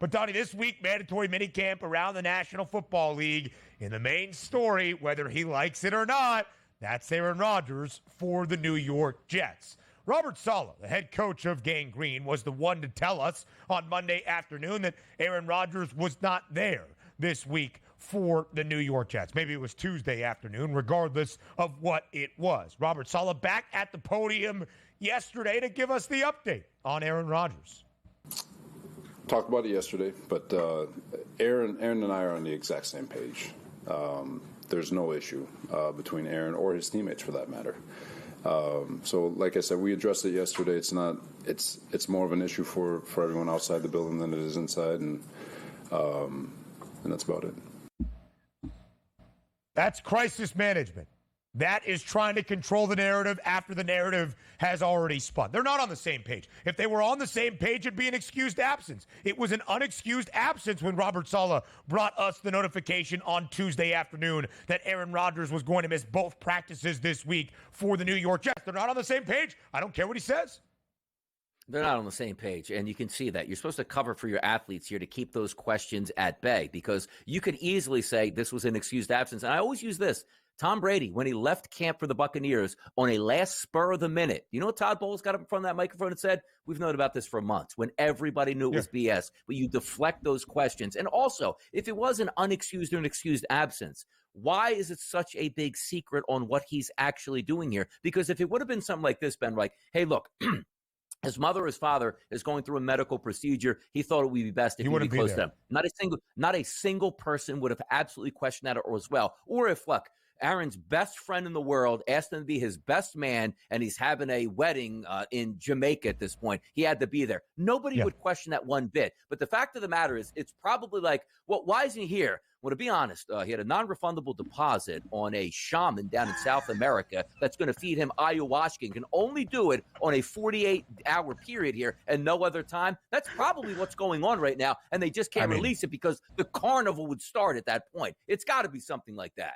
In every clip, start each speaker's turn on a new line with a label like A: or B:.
A: But, Donnie, this week, mandatory minicamp around the National Football League. In the main story, whether he likes it or not, that's Aaron Rodgers for the New York Jets. Robert Saleh, the head coach of Gang Green, was the one to tell us on Monday afternoon that Aaron Rodgers was not there this week for the New York Jets. Maybe it was Tuesday afternoon, regardless of what it was. Robert Saleh back at the podium yesterday to give us the update on Aaron Rodgers.
B: Talked about it yesterday, but Aaron and I are on the exact same page. There's no issue between Aaron or his teammates, for that matter. So, like I said, we addressed it yesterday. It's more of an issue for everyone outside the building than it is inside, and that's about it.
A: That's crisis management. That is trying to control the narrative after the narrative has already spun. They're not on the same page. If they were on the same page, it'd be an excused absence. It was an unexcused absence when Robert Saleh brought us the notification on Tuesday afternoon that Aaron Rodgers was going to miss both practices this week for the New York Jets. They're not on the same page. I don't care what he says.
C: They're not on the same page, and you can see that. You're supposed to cover for your athletes here to keep those questions at bay, because you could easily say this was an excused absence. And I always use this. Tom Brady, when he left camp for the Buccaneers on a last spur of the minute, you know what Todd Bowles got up in front of that microphone and said? We've known about this for months, when everybody knew it was BS. But you deflect those questions. And also, if it was an unexcused or an excused absence, why is it such a big secret on what he's actually doing here? Because if it would have been something like this, Ben, like, hey, look, his mother or his father is going through a medical procedure. He thought it would be best if he would be close to them. Not a single person would have absolutely questioned that or as well. Or if, look, Aaron's best friend in the world asked him to be his best man, and he's having a wedding in Jamaica at this point. He had to be there. Nobody would question that one bit. But the fact of the matter is, it's probably like, well, why isn't he here? Well, to be honest, he had a non-refundable deposit on a shaman down in South America that's going to feed him ayahuasca and can only do it on a 48-hour period here and no other time. That's probably what's going on right now, and they just can't release it because the carnival would start at that point. It's got to be something like that.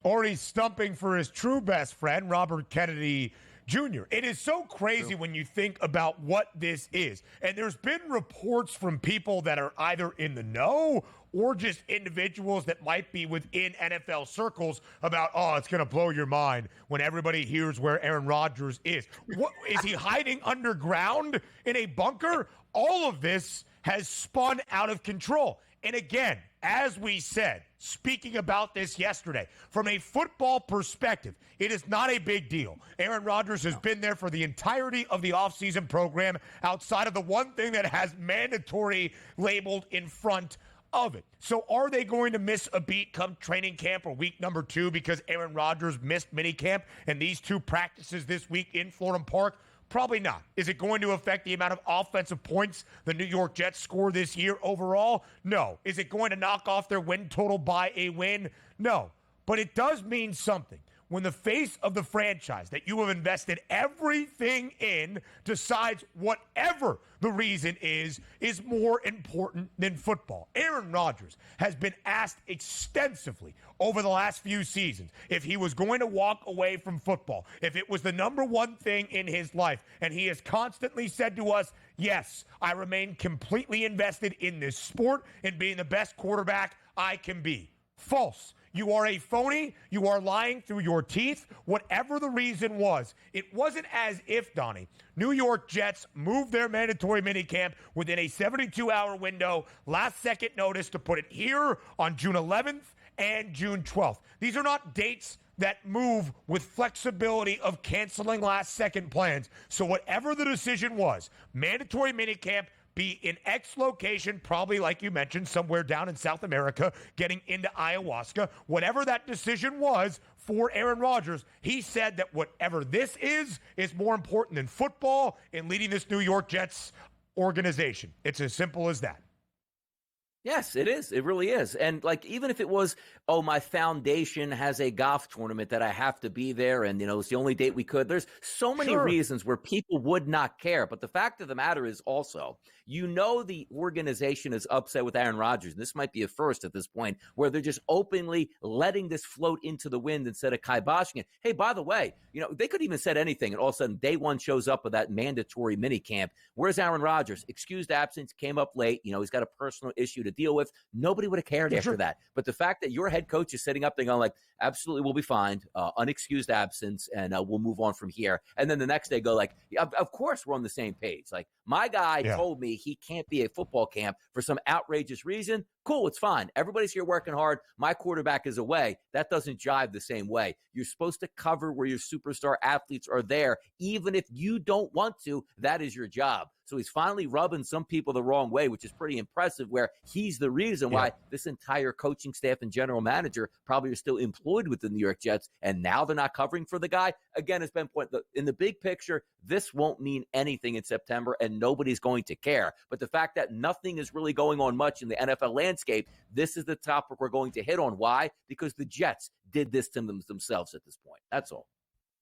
A: Or he's stumping for his true best friend, Robert Kennedy Jr. It is so crazy when you think about what this is. And there's been reports from people that are either in the know or just individuals that might be within NFL circles about, oh, it's going to blow your mind when everybody hears where Aaron Rodgers is. What, is he hiding underground in a bunker? All of this has spun out of control. And again, as we said, speaking about this yesterday, from a football perspective, it is not a big deal. Aaron Rodgers has been there for the entirety of the offseason program outside of the one thing that has mandatory labeled in front of it. So are they going to miss a beat come training camp or week number 2 because Aaron Rodgers missed minicamp and these 2 practices this week in Florham Park? Probably not. Is it going to affect the amount of offensive points the New York Jets score this year overall? No. Is it going to knock off their win total by a win? No. But it does mean something when the face of the franchise that you have invested everything in decides whatever the reason is more important than football. Aaron Rodgers has been asked extensively over the last few seasons if he was going to walk away from football, if it was the number one thing in his life. And he has constantly said to us, yes, I remain completely invested in this sport and being the best quarterback I can be. False. You are a phony. You are lying through your teeth. Whatever the reason was, it wasn't as if, Donnie, New York Jets moved their mandatory minicamp within a 72-hour window, last-second notice to put it here on June 11th and June 12th. These are not dates that move with flexibility of canceling last-second plans. So whatever the decision was, mandatory minicamp, be in X location, probably like you mentioned, somewhere down in South America, getting into ayahuasca. Whatever that decision was for Aaron Rodgers, he said that whatever this is more important than football and leading this New York Jets organization. It's as simple as that.
C: Yes, it is. It really is. And like, even if it was, oh, my foundation has a golf tournament that I have to be there, and it's the only date we could. There's so many reasons where people would not care. But the fact of the matter is also, the organization is upset with Aaron Rodgers. And this might be a first at this point, where they're just openly letting this float into the wind instead of kiboshing it. Hey, by the way, they could even said anything, and all of a sudden day one shows up with that mandatory minicamp. Where's Aaron Rodgers? Excused absence, came up late. He's got a personal issue to deal with. Nobody would have cared after that. But the fact that your head coach is sitting up there going like, absolutely, we'll be fine, unexcused absence, and we'll move on from here. And then the next day go like, yeah, of course we're on the same page. Like, my guy told me he can't be at football camp for some outrageous reason. Cool, it's fine. Everybody's here working hard. My quarterback is away. That doesn't jive the same way. You're supposed to cover where your superstar athletes are there. Even if you don't want to, that is your job. So he's finally rubbing some people the wrong way, which is pretty impressive, where he's the reason why this entire coaching staff and general manager probably are still employed with the New York Jets, and now they're not covering for the guy. Again, it's been in the big picture, this won't mean anything in September, and nobody's going to care. But the fact that nothing is really going on much in the NFL landscape, this is the topic we're going to hit on. Why? Because the Jets did this to themselves at this point. That's all.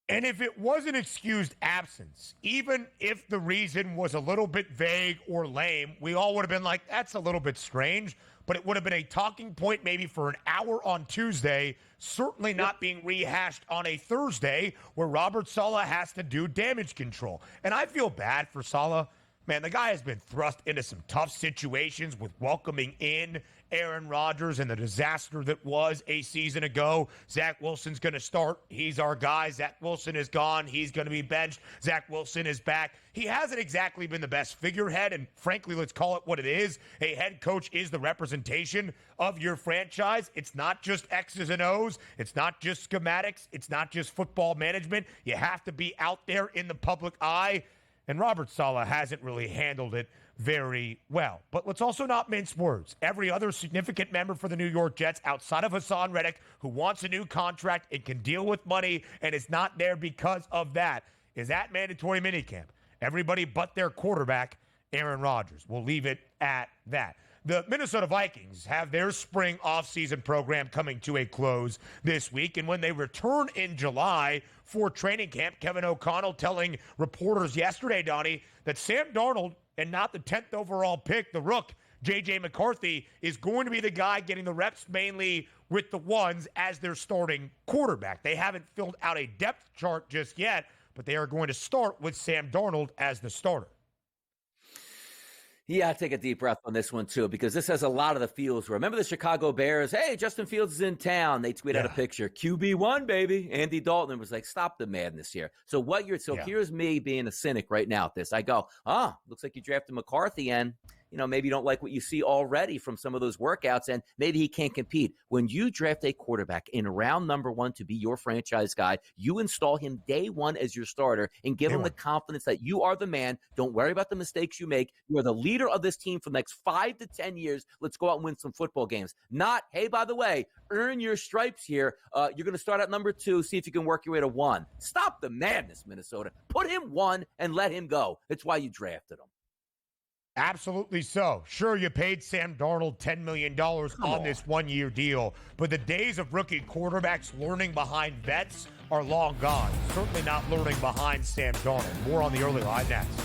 A: And if it was an excused absence, even if the reason was a little bit vague or lame, we all would have been like, that's a little bit strange. But it would have been a talking point maybe for an hour on Tuesday, certainly not being rehashed on a Thursday where Robert Saleh has to do damage control. And I feel bad for Saleh. Man, the guy has been thrust into some tough situations with welcoming in Aaron Rodgers and the disaster that was a season ago. Zach Wilson's going to start. He's our guy. Zach Wilson is gone. He's going to be benched. Zach Wilson is back. He hasn't exactly been the best figurehead, and frankly, let's call it what it is. A head coach is the representation of your franchise. It's not just X's and O's. It's not just schematics. It's not just football management. You have to be out there in the public eye. And Robert Saleh hasn't really handled it very well. But let's also not mince words. Every other significant member for the New York Jets outside of Hassan Reddick, who wants a new contract and can deal with money and is not there because of that, is at mandatory minicamp. Everybody but their quarterback, Aaron Rodgers. We'll leave it at that. The Minnesota Vikings have their spring offseason program coming to a close this week. And when they return in July for training camp, Kevin O'Connell telling reporters yesterday, Donnie, that Sam Darnold, and not the 10th overall pick, the rook, J.J. McCarthy, is going to be the guy getting the reps mainly with the ones as their starting quarterback. They haven't filled out a depth chart just yet, but they are going to start with Sam Darnold as the starter.
C: Yeah, I take a deep breath on this one, too, because this has a lot of the feels. Remember the Chicago Bears? Hey, Justin Fields is in town. They tweet out a picture. QB1, baby. Andy Dalton was like, stop the madness here. So here's me being a cynic right now at this. I go, looks like you drafted McCarthy, and maybe you don't like what you see already from some of those workouts, and maybe he can't compete. When you draft a quarterback in round number 1 to be your franchise guy, you install him day 1 as your starter and give him the confidence that you are the man. Don't worry about the mistakes you make. You are the leader of this team for the next 5 to 10 years. Let's go out and win some football games. Not, hey, by the way, earn your stripes here. You're going to start at number 2, see if you can work your way to 1. Stop the madness, Minnesota. Put him 1 and let him go. That's why you drafted him.
A: Absolutely so. Sure, you paid Sam Darnold $10 million on this one-year deal, but the days of rookie quarterbacks learning behind vets are long gone. Certainly not learning behind Sam Darnold. More on the early line next.